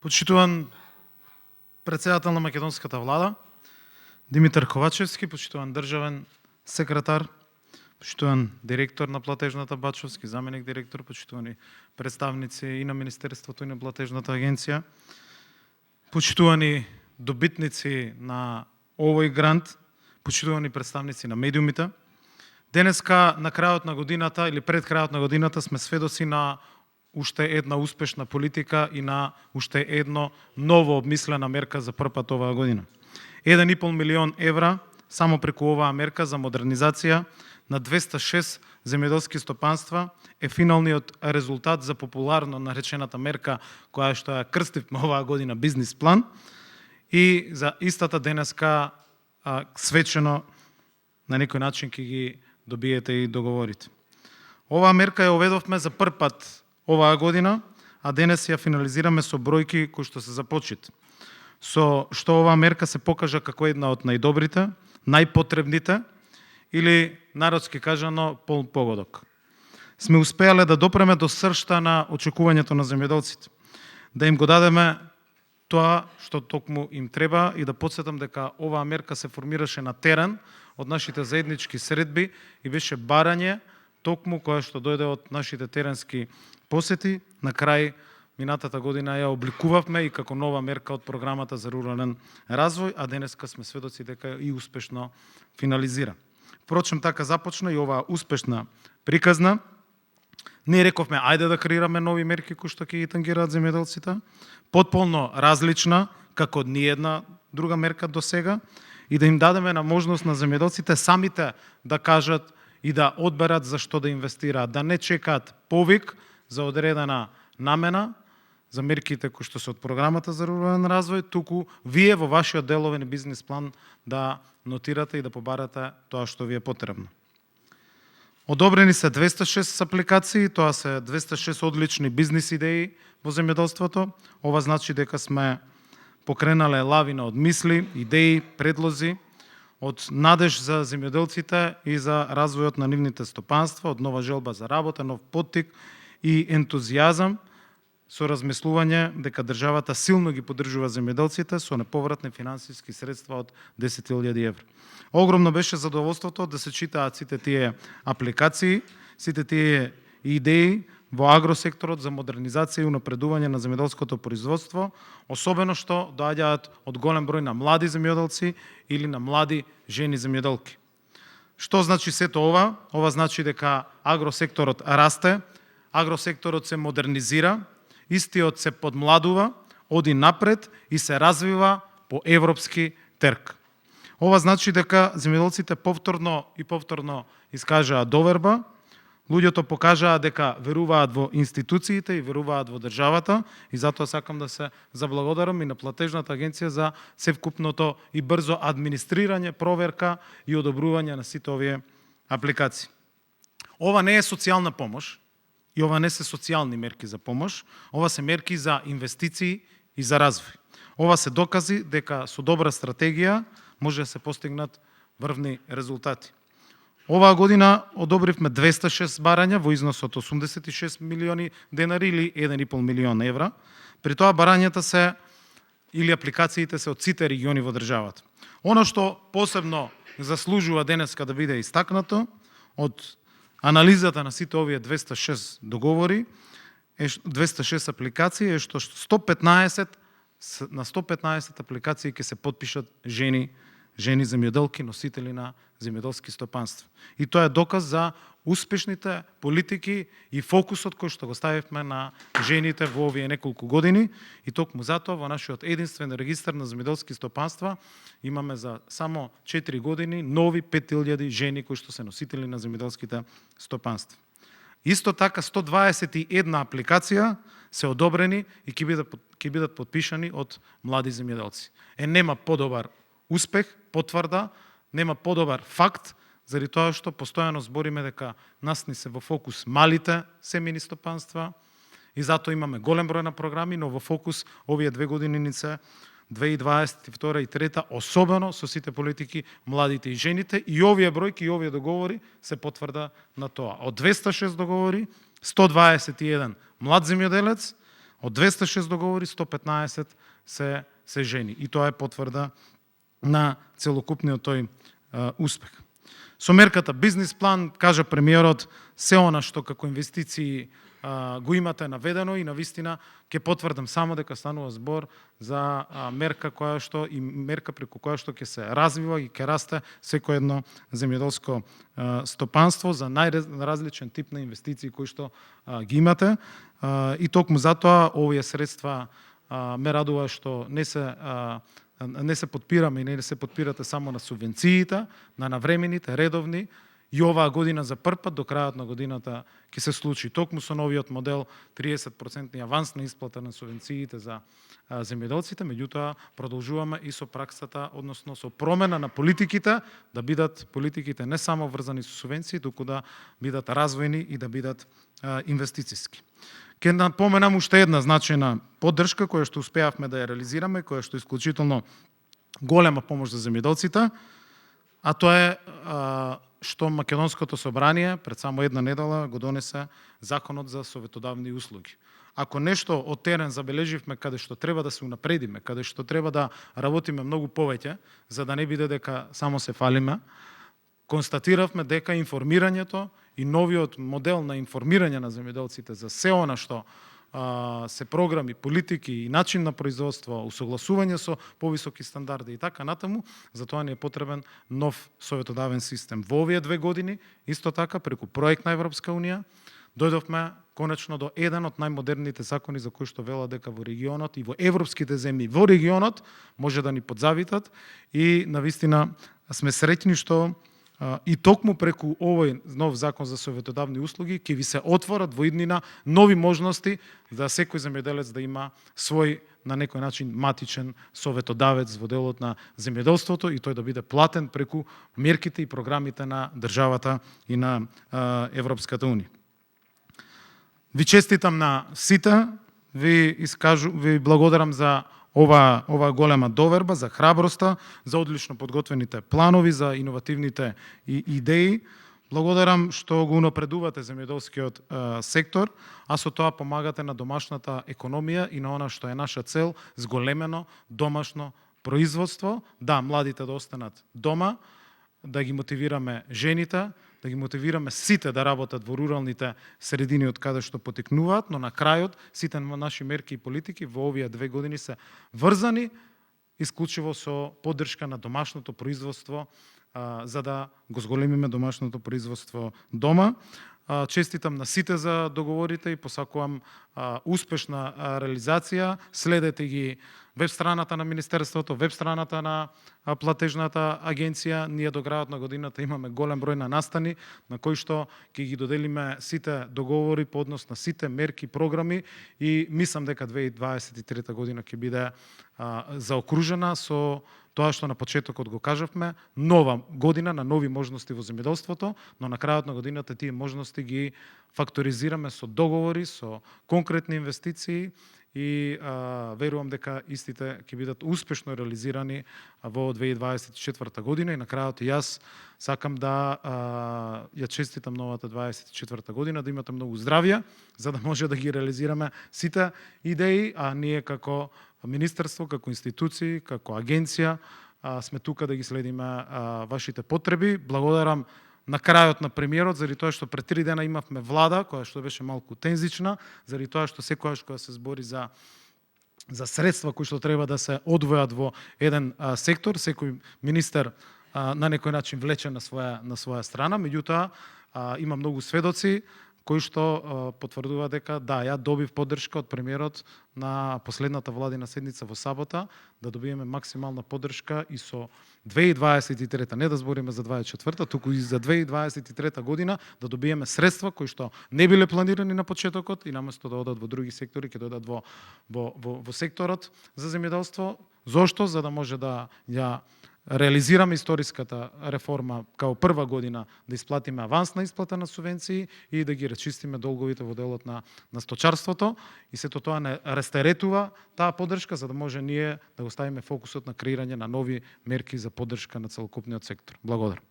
Почитуван председател на македонската влада, Димитар Ковачевски, почитуван државен секретар, почитуван директор на платежната Бачовски, заменик директор, почитувани представници и на Министерството и на платежната агенција, почитувани добитници на овој грант, почитувани представници на медиумите. Денеска на крајот на годината или пред крајот на годината сме сведоци на уште една успешна политика и на уште едно ново обмислена мерка за прв пат оваа година. 1,5 милион евра само преку оваа мерка за модернизација на 206 земјоделски стопанства е финалниот резултат за популарно наречената мерка која што ја крстивме оваа година бизнис план и за истата денеска свечено на некој начин ќе ги добиете и договорите. Оваа мерка ја оведовме за прв пат оваа година, а денес ја финализираме со бројки кои што се започит. Со што оваа мерка се покажа како една од најдобрите, најпотребните или народски кажано полн погодок. Сме успеале да допреме до сршта на очекувањето на земјоделците, да им го дадеме тоа што токму им треба и да потсетам дека оваа мерка се формираше на терен од нашите заеднички средби и беше барање токму кое што дојде од нашите теренски посети. На крај минатата година ја обликувавме и како нова мерка од програмата за рурален развој, а денеска сме сведоци дека и успешно финализира. Впрочем, така започна и оваа успешна приказна. Ние рековме, ајде да креираме нови мерки кои што ќе ги тангираат земјоделците, потполно различна како ниедна друга мерка до сега и да им дадеме на можност на земјоделците самите да кажат и да одберат за што да инвестираат, да не чекаат повик за одредена намена, за мерките кои што се од програмата за рурален развој, туку вие во вашиот деловен бизнис план да нотирате и да побарате тоа што ви е потребно. Одобрени се 206 апликации, тоа се 206 одлични бизнис идеи во земјоделството. Ова значи дека сме покренале лавина од мисли, идеи, предлози, од надеж за земјоделците и за развојот на нивните стопанства, од нова желба за работа, нов поттик и ентузијазам со размислување дека државата силно ги поддржува земјоделците со неповратни финансиски средства од 10.000 евра. Огромно беше задоволството да се читаат сите тие апликации, сите тие идеи во агросекторот за модернизација и унапредување на земјоделското производство, особено што доаѓаат од голем број на млади земјоделци или на млади жени земјоделки. Што значи сето ова? Ова значи дека агросекторот расте, агросекторот се модернизира, истиот се подмладува, оди напред и се развива по европски терк. Ова значи дека земјоделците повторно и повторно искажаа доверба, луѓето покажаа дека веруваат во институциите и веруваат во државата и затоа сакам да се заблагодарам и на платежната агенција за севкупното и брзо администрирање, проверка и одобрување на сите овие апликации. Ова не е социјална помош и ова не се социјални мерки за помош, ова се мерки за инвестиции и за развој. Ова се докази дека со добра стратегија може да се постигнат врвни резултати. Оваа година одобривме 206 барања во износ од 86 милиони денари или 1,5 милион евра. При тоа барањата се или апликациите се од сите региони во државата. Оно што посебно заслужува денеска да биде истакнато од анализата на сите овие 206 договори, 206 апликации е што 115 на 115 апликации ќе се потпишат жени земјоделки, носители на земјоделски стопанства. И тоа е доказ за успешните политики и фокусот кој што го ставивме на жените во овие неколку години и токму затоа во нашиот единствен регистар на земјоделски стопанства имаме за само 4 години нови 5.000 жени кои што се носители на земјоделските стопанства. Исто така 121 апликација се одобрени и ќе бидат потпишани од млади земјоделци. Нема подобар успех, потврда, нема подобар факт, заради тоа што постојано збориме дека нас ни се во фокус малите семејни стопанства и затоа имаме голем број на програми, но во фокус овие 2 години ни се 2022 и 2023, особено со сите политики младите и жените и овие бројки и овие договори се потврда на тоа. Од 206 договори, 121 млад земјоделец, Од 206 договори, 115 се жени. И тоа е потврда на целокупниот тој успех. Со мерката бизнис план, кажа премиерот, се она што како инвестиции го имате наведено и навистина ќе потврдам само дека станува збор за мерка која што и мерка преку која што ќе се развива и ќе расте секој едно земјоделско стопанство за најразличен тип на инвестиции кои што ги имате. И токму затоа овие средства ме радува што не се подпираме и не се подпирате само на субвенциите, на навремените, редовни, и оваа година за прв пат до крајот на годината ќе се случи. Токму со новиот модел 30% аванс на исплата на субвенциите за земјоделците, меѓутоа продолжуваме и со праксата, односно со промена на политиките, да бидат политиките не само врзани со субвенции, туку да бидат развојни и да бидат инвестициски. Ке напоменам уште една значајна поддршка која што успеавме да ја реализираме, која што е исклучително голема помош за земјоделците, а тоа е што Македонското собрание пред само една недела го донесе Законот за советодавни услуги. Ако нешто од терен забележивме каде што треба да се унапредиме, каде што треба да работиме многу повеќе, за да не биде дека само се фалиме, констатиравме дека информирањето и новиот модел на информирање на земјоделците за се она што се програми, политики и начин на производство, усогласување со повисоки стандарди и така натаму, за тоа ни е потребен нов советодавен систем. Во овие 2 години, исто така, преку проект на Европска Унија, дојдовме конечно до еден од најмодерните закони за кои што велат дека во регионот и во европските земји во регионот може да ни подзавитат и навистина сме среќни што и токму преку овој нов закон за советодавни услуги ќе ви се отворат во иднина нови можности за секој земјоделец да има свој на некој начин матичен советодавец во делот на земјоделството и тој да биде платен преку мерките и програмите на државата и на Европската Унија. Ви честитам на сите, ви благодарам за ова голема доверба, за храброста, за одлично подготвените планови, за иновативните идеи. Благодарам што го унапредувате земјоделскиот сектор, а со тоа помагате на домашната економија и на она што е наша цел, зголемено домашно производство. Да, младите да останат дома, да ги мотивираме жените, да ги мотивираме сите да работат во руралните средини од каде што потекнуваат, но на крајот сите наши мерки и политики во овие 2 години се врзани исклучиво со поддршка на домашното производство, за да го зголемиме домашното производство дома. Честитам на сите за договорите и посакувам успешна реализација. Следете ги веб страната на Министерството, веб страната на платежната агенција. Ние до крајот на годината имаме голем број на настани на кои што ќе ги доделиме сите договори по однос на сите мерки, програми и мислам дека 2023 година ќе биде заокружена со тоа што на почетокот го кажавме, нова година на нови можности во земјоделството, но на крајот на годината тие можности ги факторизираме со договори, со конкретни инвестиции и верувам дека истите ќе бидат успешно реализирани во 2024 година и на крајот и јас сакам да ја честитам новата 2024 година, да имате многу здравје, за да може да ги реализираме сите идеи, а ние како Министерство, како институции, како агенција сме тука да ги следиме вашите потреби. Благодарам на крајот на премиерот, заради тоа што пред 3 дена имавме влада, која што беше малку тензична, заради тоа што секојаш кога се збори за средства кои што треба да се одвојат во еден сектор, секој министер на некој начин влече на своја страна, меѓутоа има многу сведоци кои што потврдува дека да, ја добив поддршка од премиерот на последната владина седница во сабота, да добиеме максимална поддршка и со 2023, не да збориме за 2024, туку и за 2023 година да добиеме средства кои што не биле планирани на почетокот и наместо да одат во други сектори, ќе дојдат во секторот за земјоделство. Зошто? За да може да ја реализираме историската реформа као прва година да исплатиме авансна исплата на субвенции и да ги рачистиме долговите во делот на сточарството и сето тоа не растеретува таа поддршка за да може ние да го ставиме фокусот на креирање на нови мерки за поддршка на целокупниот сектор. Благодарам.